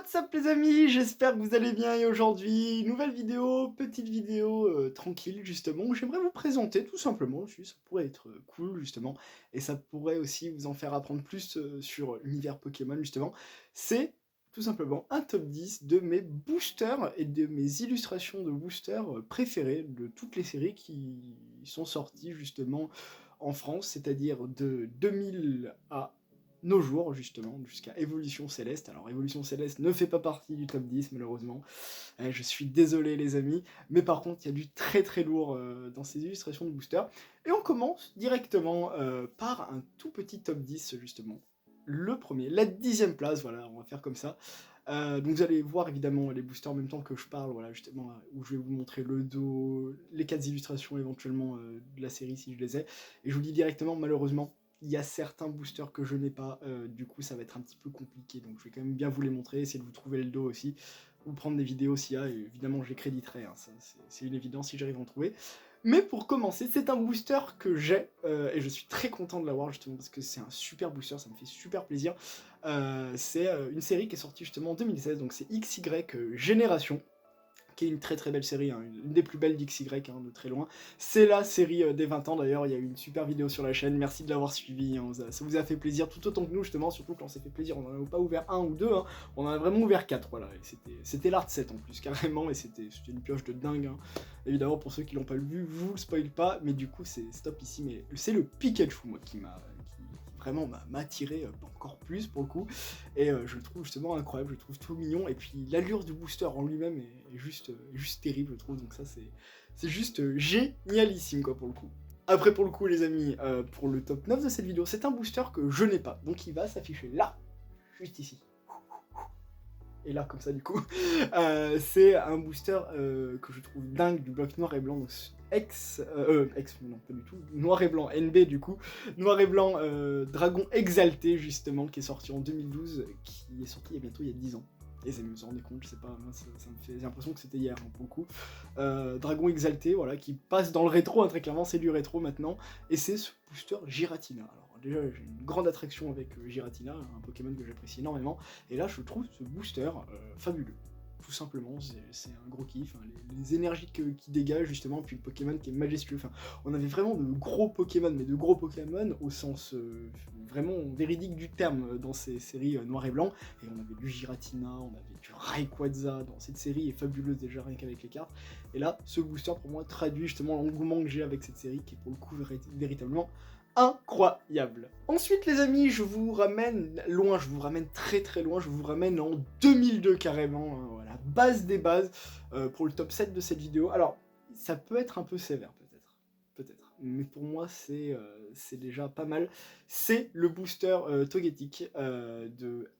What's up les amis, j'espère que vous allez bien et aujourd'hui, nouvelle vidéo, petite vidéo tranquille justement, où j'aimerais vous présenter tout simplement, ça pourrait être cool justement, et ça pourrait aussi vous en faire apprendre plus sur l'univers Pokémon justement. C'est tout simplement un top 10 de mes boosters et de mes illustrations de boosters préférées de toutes les séries qui sont sorties justement en France, c'est-à-dire de 2000 à nos jours, justement, jusqu'à Évolution Céleste. Alors, Évolution Céleste ne fait pas partie du top 10, malheureusement. Je suis désolé, les amis. Mais par contre, il y a du très très lourd dans ces illustrations de booster. Et on commence directement par un tout petit top 10, justement. Le premier, la 10e place, voilà, on va faire comme ça. Donc vous allez voir évidemment les boosters en même temps que je parle, voilà, justement, où je vais vous montrer le dos, les 4 illustrations éventuellement de la série si je les ai. Et je vous dis directement, malheureusement, il y a certains boosters que je n'ai pas, du coup ça va être un petit peu compliqué, donc je vais quand même bien vous les montrer, essayer de vous trouver le dos aussi, ou prendre des vidéos s'il y a, et évidemment je les créditerai, hein, c'est une évidence si j'arrive à en trouver. Mais pour commencer, c'est un booster que j'ai, et je suis très content de l'avoir justement parce que c'est un super booster, ça me fait super plaisir. C'est une série qui est sortie justement en 2016, donc c'est XY Génération, qui est une très très belle série, hein, une des plus belles d'XY, hein, de très loin. C'est la série des 20 ans d'ailleurs, il y a eu une super vidéo sur la chaîne, merci de l'avoir suivi, hein, ça vous a fait plaisir tout autant que nous justement, surtout quand on s'est fait plaisir, on n'en a pas ouvert un ou deux, hein, on en a vraiment ouvert 4, voilà, et c'était l'art 7 en plus, carrément, et c'était une pioche de dingue, hein. Évidemment pour ceux qui l'ont pas vu, vous le spoil pas, mais du coup c'est top ici, mais c'est le Pikachu moi qui vraiment m'a attiré encore plus pour le coup, et je le trouve justement incroyable, je le trouve tout mignon, et puis l'allure du booster en lui-même est juste terrible, je trouve, donc ça c'est juste génialissime quoi pour le coup. Après pour le coup les amis, pour le top 9 de cette vidéo, c'est un booster que je n'ai pas, donc il va s'afficher là, juste ici. Et là comme ça du coup, c'est un booster que je trouve dingue du bloc noir et blanc, donc non pas du tout, noir et blanc, NB du coup, noir et blanc Dragon Exalté justement, qui est sorti en 2012, qui est sorti il y a 10 ans. Et ça me rendez compte, je sais pas, moi, ça me fait, j'ai l'impression que c'était hier, hein, pour le coup. Dragon Exalté, voilà, qui passe dans le rétro, hein, très clairement, c'est du rétro maintenant, et c'est ce booster Giratina. Alors déjà, j'ai une grande attraction avec Giratina, un Pokémon que j'apprécie énormément, et là, je trouve ce booster fabuleux. Tout simplement, c'est un gros kiff, hein, les énergies qu'il dégage justement, puis le Pokémon qui est majestueux. Enfin, on avait vraiment de gros Pokémon, mais de gros Pokémon au sens vraiment véridique du terme dans ces séries noir et blanc. Et on avait du Giratina, on avait du Rayquaza dans cette série, est fabuleuse déjà rien qu'avec les cartes. Et là, ce booster pour moi traduit justement l'engouement que j'ai avec cette série, qui est pour le coup véritablement incroyable. Ensuite les amis, je vous ramène loin, je vous ramène très très loin, je vous ramène en 2002 carrément, hein, voilà, base des bases, pour le top 7 de cette vidéo. Alors, ça peut être un peu sévère peut-être, mais pour moi c'est déjà pas mal. C'est le booster Togetic de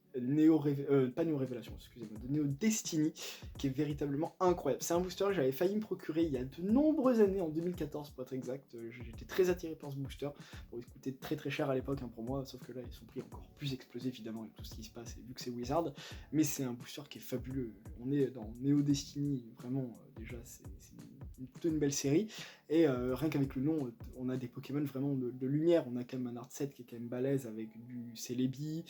pas Neo Révélation, excusez-moi, de Neo Destiny, qui est véritablement incroyable. C'est un booster que j'avais failli me procurer il y a de nombreuses années, en 2014 pour être exact. J'étais très attiré par ce booster. Bon, il coûtait très très cher à l'époque, hein, pour moi, sauf que là ils sont pris encore plus explosés évidemment avec tout ce qui se passe, et vu que c'est Wizard, mais c'est un booster qui est fabuleux. On est dans Neo Destiny, vraiment, déjà c'est plutôt une belle série, et rien qu'avec le nom, on a des Pokémon vraiment de lumière. On a quand même un art set qui est quand même balèze avec du Celebi,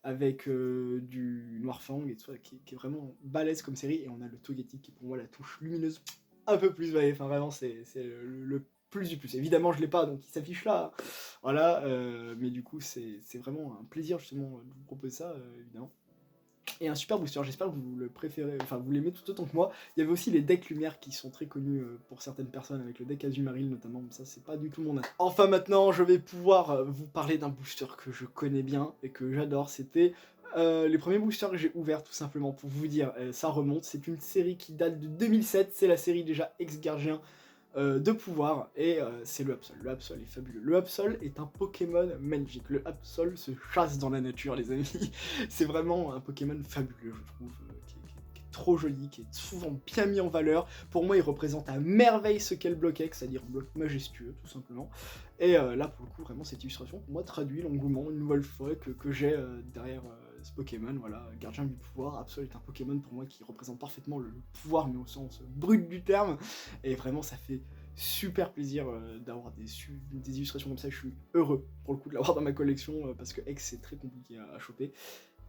avec du Noirfang et tout ça, qui est vraiment balèze comme série, et on a le Togetic qui est pour moi la touche lumineuse un peu plus, ouais, enfin vraiment c'est le plus du plus. Évidemment je l'ai pas donc il s'affiche là, voilà, mais du coup c'est vraiment un plaisir justement de vous proposer ça, évidemment. Et un super booster, j'espère que vous le préférez, enfin vous l'aimez tout autant que moi. Il y avait aussi les decks lumière qui sont très connus pour certaines personnes, avec le deck Azumarill notamment, mais ça c'est pas du tout mon avis. Enfin maintenant je vais pouvoir vous parler d'un booster que je connais bien et que j'adore. C'était les premiers boosters que j'ai ouverts tout simplement pour vous dire, ça remonte, c'est une série qui date de 2007, c'est la série déjà ex-gardien de pouvoir, et c'est le Absol. Le Absol est fabuleux. Le Absol est un Pokémon magnifique. Le Absol se chasse dans la nature, les amis. C'est vraiment un Pokémon fabuleux, je trouve, qui est trop joli, qui est souvent bien mis en valeur. Pour moi, il représente à merveille ce qu'est le bloc X, c'est-à-dire un bloc majestueux, tout simplement. Et là, pour le coup, vraiment, cette illustration, pour moi, traduit l'engouement, une nouvelle fois, que j'ai derrière ce Pokémon, voilà, gardien du pouvoir. Absol est un Pokémon pour moi qui représente parfaitement le pouvoir, mais au sens brut du terme, et vraiment ça fait super plaisir d'avoir des illustrations comme ça. Je suis heureux pour le coup de l'avoir dans ma collection, parce que X c'est très compliqué à choper.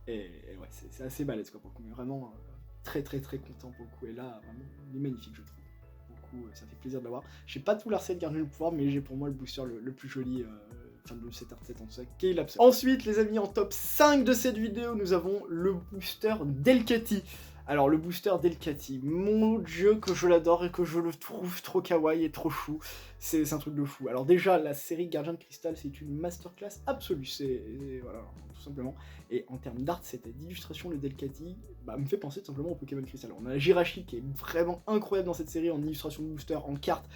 Et ouais, c'est assez balèze quoi pour le coup, mais vraiment très très très content pour le coup, et là vraiment il est magnifique je trouve. Pour le coup, ça fait plaisir de l'avoir. J'ai pas tout l'arsenal de Gardien du pouvoir, mais j'ai pour moi le booster le plus joli de cet art 7 en tout ça, qui est l'Absol. Ensuite les amis, en top 5 de cette vidéo, nous avons le booster Delcatty. Alors le booster Delcatty, mon dieu que je l'adore et que je le trouve trop kawaii et trop chou, c'est un truc de fou. Alors déjà la série Gardien de Cristal c'est une masterclass absolue, voilà, tout simplement. Et en termes d'art, d'illustration, le Delcatty me fait penser tout simplement au Pokémon Crystal. On a la Jirachi qui est vraiment incroyable dans cette série en illustration de booster, en carte.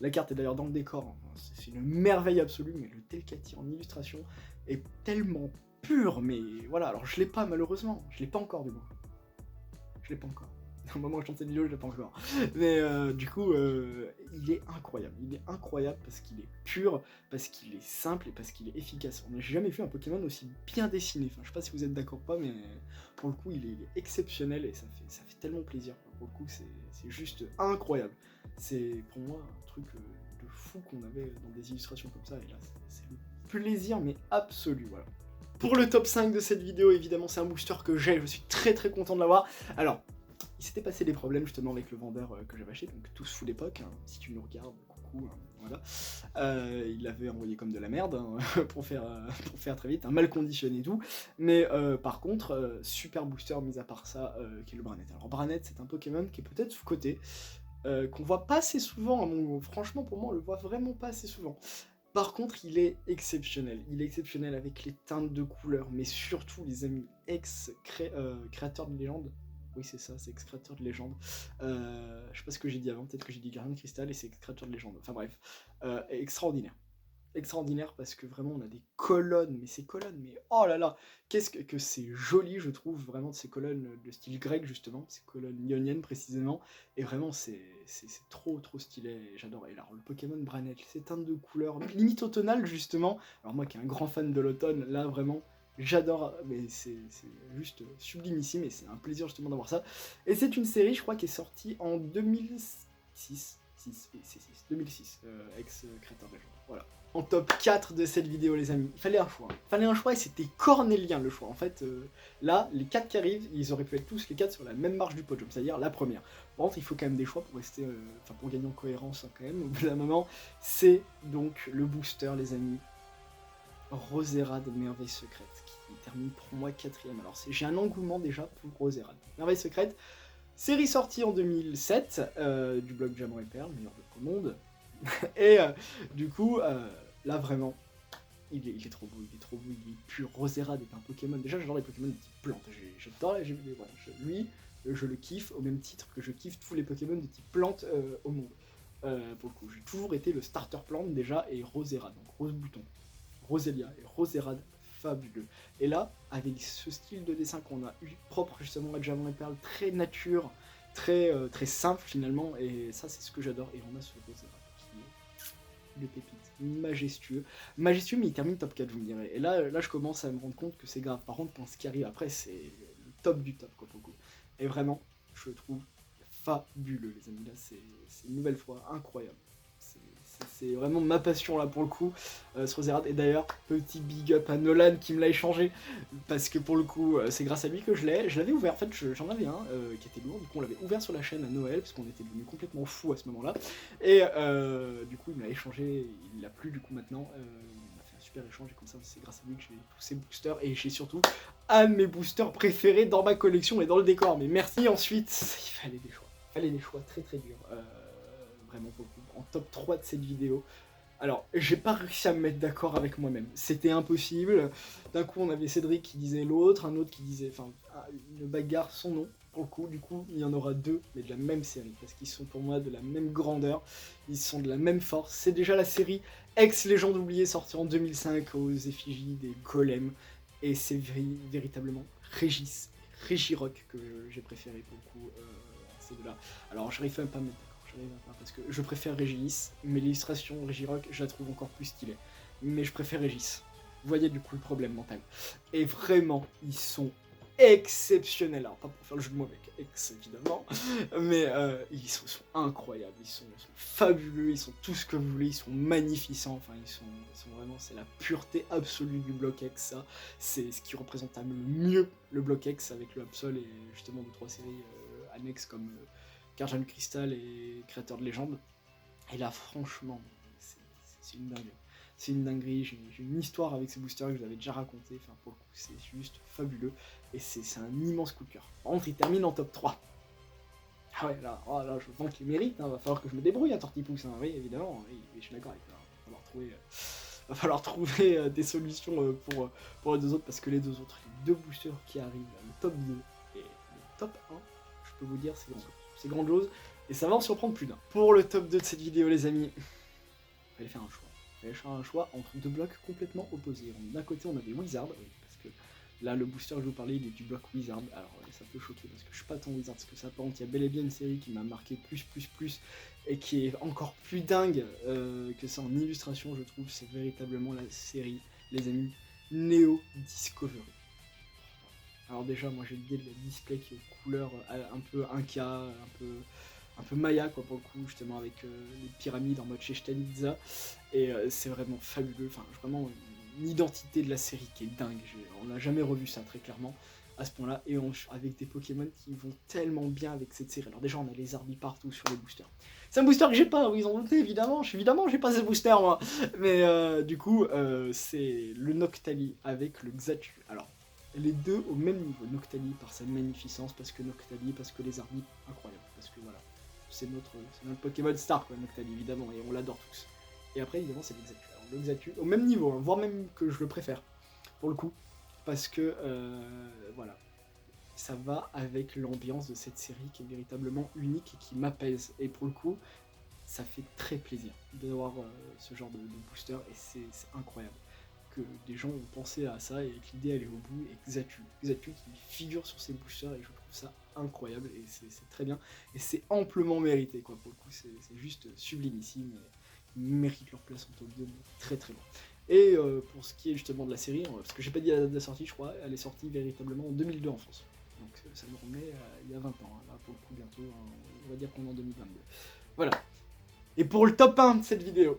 La carte est d'ailleurs dans le décor, hein. C'est une merveille absolue, mais le Delcatty en illustration est tellement pur, mais voilà, alors je l'ai pas malheureusement, je l'ai pas encore du moins. Je l'ai pas encore. Au moment où je tourne cette vidéo, je l'ai pas encore. Mais du coup, il est incroyable parce qu'il est pur, parce qu'il est simple et parce qu'il est efficace. On n'a jamais vu un Pokémon aussi bien dessiné. Enfin, je sais pas si vous êtes d'accord ou pas, mais pour le coup, il est exceptionnel et ça fait tellement plaisir. Pour le coup, c'est juste incroyable. C'est pour moi un truc de fou qu'on avait dans des illustrations comme ça. Et là, c'est le plaisir, mais absolu, voilà. Pour le top 5 de cette vidéo, évidemment, c'est un booster que j'ai, je suis très très content de l'avoir. Alors, il s'était passé des problèmes justement avec le vendeur que j'avais acheté, donc tous sous l'époque, hein, si tu nous regardes, coucou, hein, voilà. Il l'avait envoyé comme de la merde, hein, pour faire très vite, mal conditionné et tout. Mais par contre, super booster mis à part ça, qui est le Branette. Alors Branette, c'est un Pokémon qui est peut-être sous-coté, qu'on voit pas assez souvent, à mon goût. Franchement, pour moi, on le voit vraiment pas assez souvent. Par contre, il est exceptionnel. Il est exceptionnel avec les teintes de couleurs, mais surtout, les amis, créateur de légende. Oui, c'est ça, c'est ex-créateur de légende. Je sais pas ce que j'ai dit avant, peut-être que j'ai dit Gardien de Cristal et c'est ex-créateur de légende. Enfin bref, extraordinaire. Extraordinaire parce que vraiment on a des colonnes, mais ces colonnes, mais oh là là, qu'est-ce que c'est joli, je trouve, vraiment de ces colonnes de style grec justement, ces colonnes ioniennes précisément, et vraiment c'est trop stylé, j'adore. Et alors le Pokémon Branette, ces teintes de couleurs, limite automnales justement, alors moi qui est un grand fan de l'automne, là vraiment, j'adore, mais c'est juste sublimissime et c'est un plaisir justement d'avoir ça. Et c'est une série, je crois, qui est sortie en 2006, 2006, ex-créateur de légende, voilà. En top 4 de cette vidéo les amis, il fallait un choix. Il fallait un choix et c'était cornélien le choix. En fait, là, les 4 qui arrivent, ils auraient pu être tous les 4 sur la même marche du podium, c'est-à-dire la première. Par contre, il faut quand même des choix pour rester, pour gagner en cohérence hein, quand même, au bout d'un moment. C'est donc le booster les amis, Roserade Merveille Secrète, qui termine pour moi 4ème. Alors j'ai un engouement déjà pour Roserade. Merveille Secrète, série sortie en 2007, du blog Diamant et Perle, meilleur blog au monde. Et du coup, là vraiment, il est trop beau, il est pur. Roserade est un Pokémon. Déjà, j'adore les Pokémon de type plante. J'adore voilà, lui, je le kiffe au même titre que je kiffe tous les Pokémon de type plante au monde. Pour le coup, j'ai toujours été le starter plante déjà, et Roserade, donc Rose Bouton, Roselia et Roserade, fabuleux. Et là, avec ce style de dessin qu'on a eu, propre justement à Diamant et Perle, très nature, très simple finalement, et ça c'est ce que j'adore. Et on a ce Roserade de pépite, majestueux, mais il termine top 4 vous me direz, et là je commence à me rendre compte que c'est grave. Par contre quand ce qui arrive après c'est le top du top quoi pour le coup, et vraiment je le trouve fabuleux les amis, là c'est une nouvelle fois incroyable, c'est vraiment ma passion là pour le coup, sur Roserade. Et d'ailleurs petit big up à Nolan qui me l'a échangé, parce que pour le coup c'est grâce à lui que je l'avais ouvert, en fait j'en avais un qui était lourd, du coup on l'avait ouvert sur la chaîne à Noël, parce qu'on était devenu complètement fou à ce moment là, et du coup il me l'a échangé, il l'a plus du coup maintenant, on a fait un super échange, et comme ça c'est grâce à lui que j'ai tous ces boosters, et j'ai surtout un de mes boosters préférés dans ma collection et dans le décor, mais merci. Ensuite il fallait des choix très très durs, vraiment beaucoup. En top 3 de cette vidéo, alors j'ai pas réussi à me mettre d'accord avec moi-même, c'était impossible. D'un coup on avait Cédric qui disait l'autre, un autre qui disait, enfin une bagarre sans nom pour le coup. Du coup il y en aura deux, mais de la même série, parce qu'ils sont pour moi de la même grandeur, ils sont de la même force. C'est déjà la série ex-légende oubliée sortie en 2005 aux effigies des golems, et c'est véritablement Regirock que j'ai préféré pour le coup, ces deux-là. Alors j'arrive même pas à me mettre d'accord, parce que je préfère Régis, mais l'illustration Regirock, je la trouve encore plus stylée. Mais je préfère Régis. Vous voyez du coup le problème mental. Et vraiment, ils sont exceptionnels. Alors pas pour faire le jeu de mots avec ex évidemment, mais ils sont incroyables, ils sont fabuleux, ils sont tout ce que vous voulez, ils sont magnificents, enfin ils sont vraiment, c'est la pureté absolue du bloc X, ça. C'est ce qui représente le mieux le bloc X avec le Absol et justement 2-3 séries annexes comme Guardian Crystal et Créateur de légende. Et là franchement, c'est une dinguerie. C'est une dinguerie, j'ai une histoire avec ces boosters que je vous avais déjà raconté, enfin pour le coup c'est juste fabuleux, et c'est un immense coup de cœur. Par contre il termine en top 3. Ah ouais, là, oh là je vends qu'il mérite, hein, va falloir que je me débrouille à Tortipousse, hein, oui évidemment, oui, je suis d'accord avec toi, va falloir trouver des solutions pour les deux autres, parce que les deux autres, les deux boosters qui arrivent, le top 2 et le top 1, je peux vous dire c'est grandiose, et ça va en surprendre plus d'un. Pour le top 2 de cette vidéo les amis, il fallait faire un choix. Il fallait faire un choix entre deux blocs complètement opposés. D'un côté, on avait Wizard, oui, parce que là, le booster que je vous parlais, il est du bloc Wizard. Alors, ça peut choquer parce que je suis pas tant Wizard parce que ça. Par contre, il y a bel et bien une série qui m'a marqué plus, et qui est encore plus dingue que ça en illustration, je trouve. C'est véritablement la série, les amis, Neo Discovery. Alors, déjà, moi, j'ai l'idée de la display qui est aux couleurs un peu Inca, un peu Maya quoi pour le coup, justement avec les pyramides en mode Chichén Itzá, et c'est vraiment fabuleux, enfin vraiment une identité de la série qui est dingue, on n'a jamais revu ça très clairement à ce point là, et avec des Pokémon qui vont tellement bien avec cette série. Alors déjà on a les Arby partout sur les boosters, c'est un booster que j'ai pas, oui ils ont noté évidemment, j'ai pas ce booster moi, mais du coup c'est le Noctali avec le Xatu. Alors les deux au même niveau, Noctali par sa magnificence, parce que les Arby incroyables, parce que voilà, c'est notre Pokémon star, quoi, Noctali, évidemment, et on l'adore tous. Et après, évidemment, c'est l'Exatu. Alors, l'Exatu, au même niveau, hein, voire même que je le préfère, pour le coup, parce que, voilà, ça va avec l'ambiance de cette série qui est véritablement unique et qui m'apaise. Et pour le coup, ça fait très plaisir d'avoir ce genre de booster, et c'est incroyable que des gens ont pensé à ça et que l'idée elle est au bout, et Xatu qui figure sur ces boosters, et je trouve ça incroyable, et c'est très bien, et c'est amplement mérité quoi, pour le coup c'est juste sublimissime, ils méritent leur place en top 2 très très loin. Et pour ce qui est justement de la série, parce que j'ai pas dit la date de sortie, je crois, elle est sortie véritablement en 2002 en France, donc ça nous remet il y a 20 ans, hein, là pour le coup bientôt, on va dire qu'on est en 2022. Voilà. Et pour le top 1 de cette vidéo,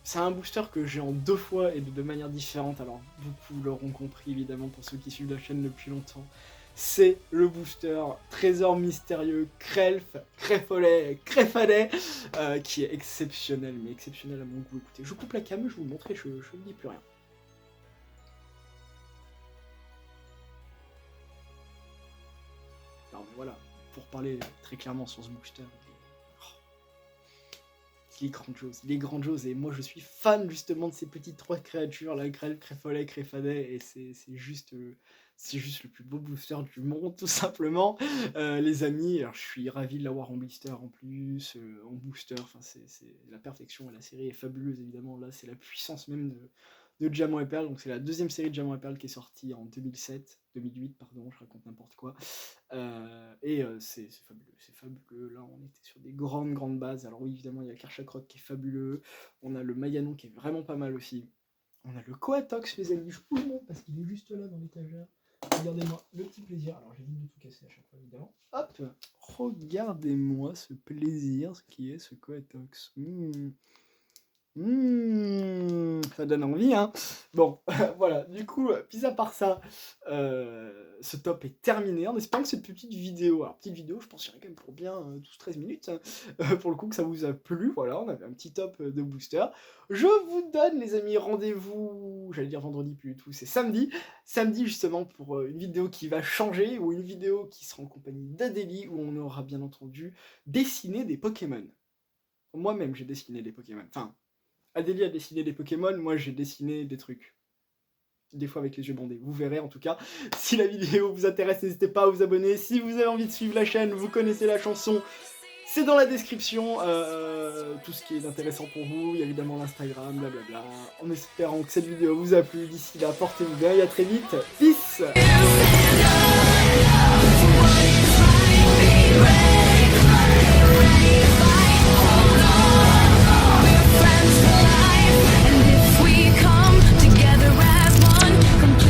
c'est un booster que j'ai en 2 fois et de manière différente, alors beaucoup l'auront compris évidemment pour ceux qui suivent la chaîne depuis longtemps. C'est le booster Trésor Mystérieux Créfadet, qui est exceptionnel, mais exceptionnel à mon goût. Écoutez, je coupe la cam, je vous montre et je ne dis plus rien. Alors voilà, pour parler très clairement sur ce booster, il est grandiose, et moi je suis fan justement de ces petites 3 créatures, la Grêle, Créfolet, Créfadet, et c'est juste le plus beau booster du monde, tout simplement, les amis. Alors je suis ravi de l'avoir en blister en plus, en booster, enfin c'est la perfection, et la série est fabuleuse évidemment, là c'est la puissance même de Diamant et Perle, donc c'est la deuxième série de Diamant et Perle qui est sortie en 2008, pardon, je raconte n'importe quoi, et c'est fabuleux, là on était sur des grandes bases. Alors oui évidemment il y a Karchakrot qui est fabuleux, on a le Mayanon qui est vraiment pas mal aussi, on a le Coatox les amis, je vous le montre parce qu'il est juste là dans l'étagère, regardez-moi le petit plaisir, alors j'évite de tout casser à chaque fois évidemment, hop, regardez-moi ce plaisir, ce qui est ce Coatox, ça donne envie, hein. Bon, voilà, du coup, mis à part ça, ce top est terminé, en espérant que cette petite vidéo, alors petite vidéo, je pense qu'il y en a quand même pour bien 12-13 minutes, pour le coup, que ça vous a plu, voilà, on avait un petit top de booster. Je vous donne, les amis, rendez-vous, j'allais dire vendredi, plus du tout, c'est samedi, justement, pour une vidéo qui va changer, ou une vidéo qui sera en compagnie d'Adélie, où on aura bien entendu dessiné des Pokémon. Moi-même, j'ai dessiné des Pokémon, enfin... Adélie a dessiné des Pokémon, moi j'ai dessiné des trucs. Des fois avec les yeux bandés, vous verrez en tout cas. Si la vidéo vous intéresse, n'hésitez pas à vous abonner. Si vous avez envie de suivre la chaîne, vous connaissez la chanson, c'est dans la description. Tout ce qui est intéressant pour vous, il y a évidemment l'Instagram, blablabla. En espérant que cette vidéo vous a plu, d'ici là, portez-vous bien et à très vite. Peace!